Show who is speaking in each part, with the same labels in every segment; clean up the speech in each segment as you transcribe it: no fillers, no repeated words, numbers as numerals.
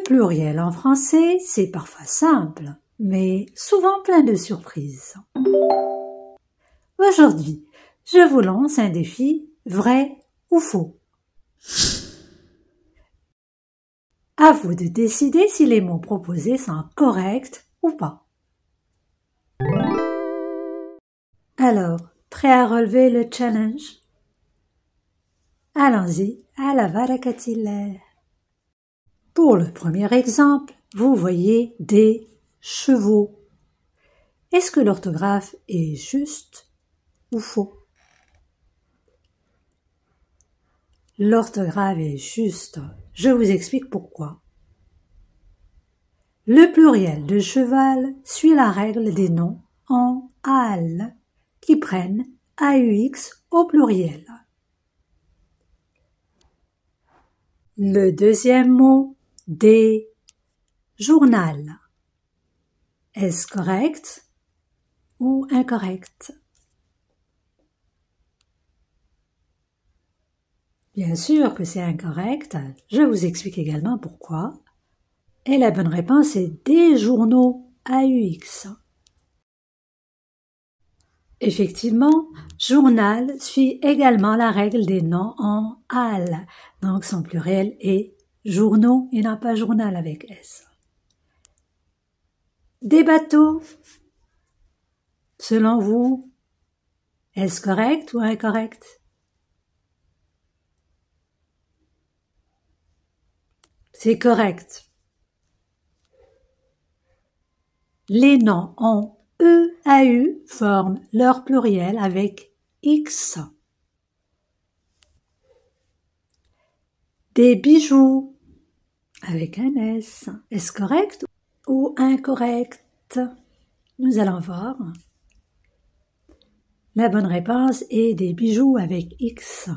Speaker 1: pluriel en français, c'est parfois simple, mais souvent plein de surprises. Aujourd'hui, je vous lance un défi vrai ou faux. À vous de décider si les mots proposés sont corrects ou pas. Alors, prêt à relever le challenge? Allons-y, à la barakatillah. Pour le premier exemple, vous voyez des chevaux. Est-ce que l'orthographe est juste ou faux? L'orthographe est juste. Je vous explique pourquoi. Le pluriel de cheval suit la règle des noms en al qui prennent AUX au pluriel. Le deuxième mot, des journal. Est-ce correct ou incorrect? Bien sûr que c'est incorrect, je vous explique également pourquoi. Et la bonne réponse est des journaux AUX. Effectivement, journal suit également la règle des noms en al, donc son pluriel est journaux et non pas journal avec S. Des bateaux. Selon vous, est-ce correct ou incorrect? C'est correct. Les noms en EAU forment leur pluriel avec X. Des bijoux avec un S. Est-ce correct ou incorrect? Nous allons voir. La bonne réponse est des bijoux avec X.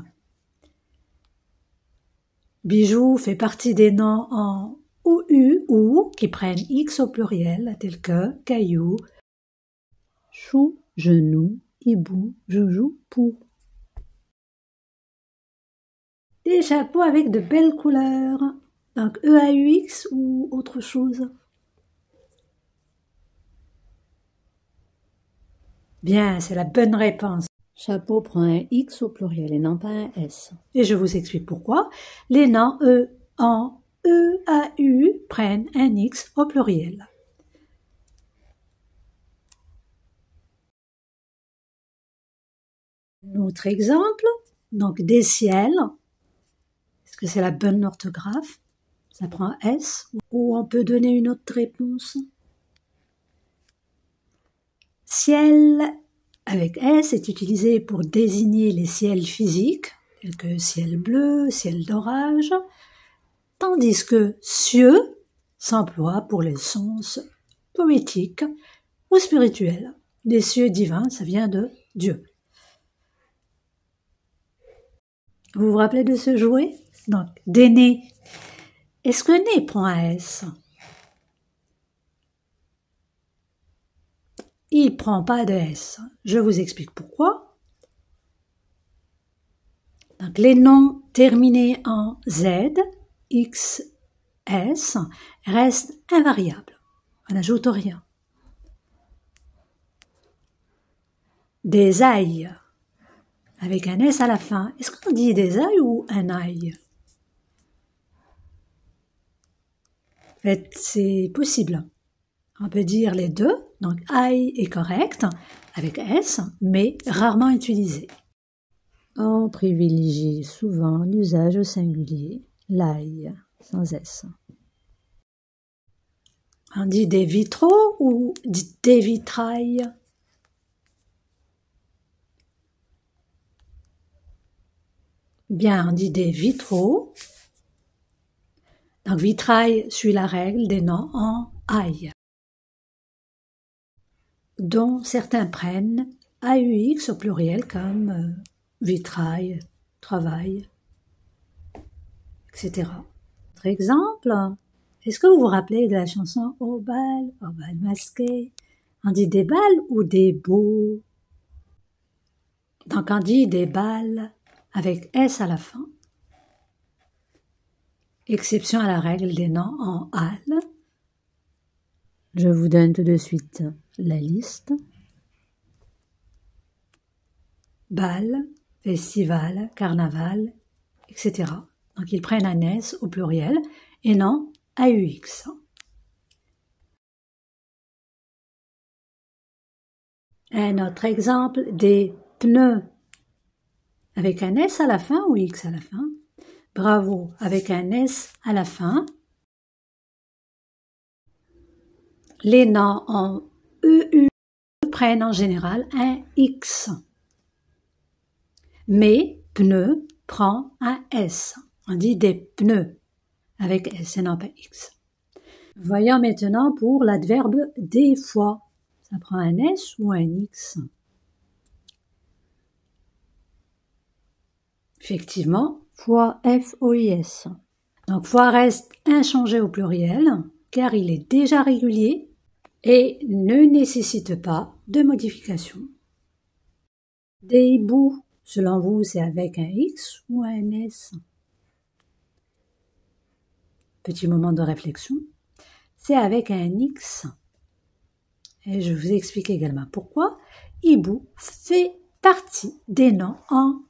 Speaker 1: Bijoux fait partie des noms en OU ou qui prennent X au pluriel, tels que caillou, chou, genou, hibou, joujou, pou. Des chapeaux avec de belles couleurs, donc EAUX ou autre chose. Bien, c'est la bonne réponse. Chapeau prend un X au pluriel et non pas un S. Et je vous explique pourquoi. Les noms en EAU prennent un X au pluriel. Autre exemple, donc des ciels. Est-ce que c'est la bonne orthographe? Ça prend S ou on peut donner une autre réponse? Ciel avec S est utilisé pour désigner les ciels physiques, tels que ciel bleu, ciel d'orage, tandis que cieux s'emploie pour les sens poétiques ou spirituels. Les cieux divins, ça vient de Dieu. Vous vous rappelez de ce jouet? Donc, des nez. Est-ce que nez prend un S? Il prend pas de S. Je vous explique pourquoi. Donc, les noms terminés en Z, X, S restent invariables. On n'ajoute rien. Des ailles avec un S à la fin. Est-ce qu'on dit des ailles ou un ail? En fait, c'est possible. On peut dire les deux. Donc, ail est correct avec S, mais rarement utilisé. On privilégie souvent l'usage au singulier, l'ail, sans S. On dit des vitraux ou des vitrailles? Bien, on dit des vitraux. Donc, vitrail suit la règle des noms en ail, dont certains prennent AUX au pluriel comme vitrail, travail, etc. Autre exemple, est-ce que vous vous rappelez de la chanson au bal masqué? On dit des balles ou des beaux? Donc on dit des balles avec S à la fin. exception à la règle des noms en al.
Speaker 2: Je vous donne tout de suite la liste.
Speaker 1: Bal, festival, carnaval, etc. Donc ils prennent un S au pluriel et non AUX. Un autre exemple, des pneus avec un S à la fin ou X à la fin. Bravo avec un S à la fin. Les noms en EU prennent en général un X. Mais pneu prend un S. On dit des pneus avec S et non pas X. Voyons maintenant pour l'adverbe des fois. Ça prend un S ou un X? Effectivement, fois F-O-I-S. Donc fois reste inchangé au pluriel car il est déjà régulier et ne nécessite pas de modification. Des hiboux, selon vous, c'est avec un X ou un S? Petit moment de réflexion. C'est avec un X. Et je vous explique également pourquoi. Hibou fait partie des noms en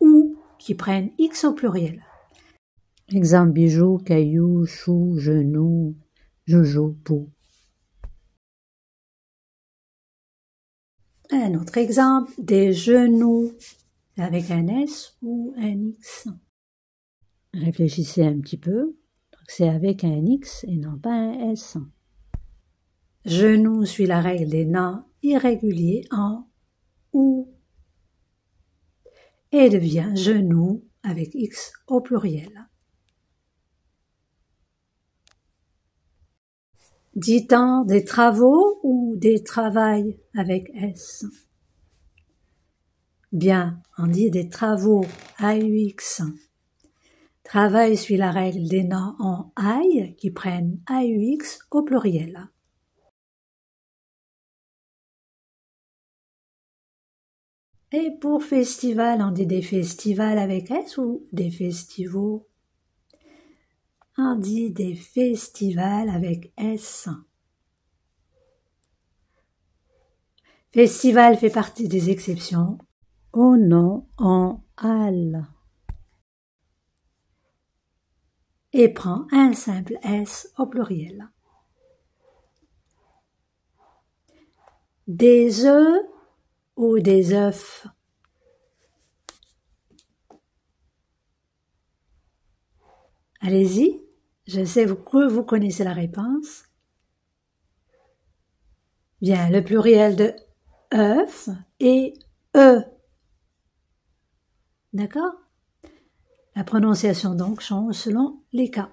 Speaker 1: ou qui prennent X au pluriel.
Speaker 2: Exemple bijoux, cailloux, chou, genou, jojo, pou.
Speaker 1: Un autre exemple, des genoux avec un S ou un X.
Speaker 2: Réfléchissez un petit peu. Donc c'est avec un X et non pas un S.
Speaker 1: Genou suit la règle des noms irréguliers en ou et devient genou avec X au pluriel. Dit-on des travaux ou des travails avec S? Bien, on dit des travaux AUX. Travail suit la règle des noms en AI qui prennent AUX au pluriel. Et pour festival, on dit des festivals avec S ou des festivals? On dit des festivals avec S. Festival fait partie des exceptions
Speaker 2: au nom en al
Speaker 1: et prend un simple S au pluriel. Des œufs ou des œufs? Allez-y, je sais que vous connaissez la réponse. Bien, le pluriel de œuf est E. D'accord? La prononciation donc change selon les cas.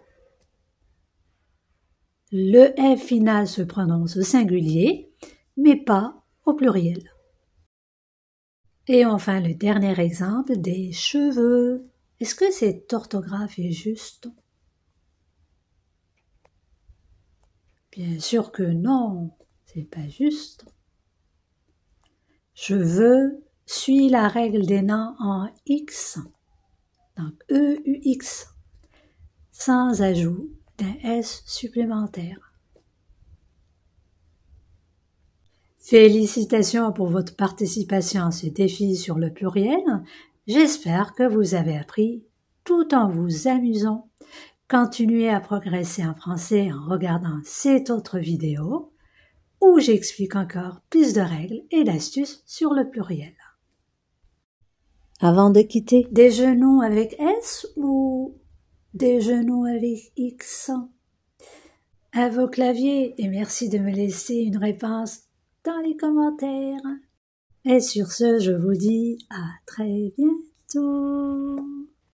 Speaker 1: Le F final se prononce au singulier, mais pas au pluriel. Et enfin, le dernier exemple, des cheveux. Est-ce que cette orthographe est juste? Bien sûr que non, c'est pas juste. Cheveux suit la règle des noms en X, donc EUX, sans ajout d'un S supplémentaire. Félicitations pour votre participation à ce défi sur le pluriel. J'espère que vous avez appris tout en vous amusant. Continuez à progresser en français en regardant cette autre vidéo où j'explique encore plus de règles et d'astuces sur le pluriel.
Speaker 2: Avant de quitter,
Speaker 1: des genoux avec S ou des genoux avec X? À vos claviers et merci de me laisser une réponse dans les commentaires. Et sur ce, je vous dis à très bientôt.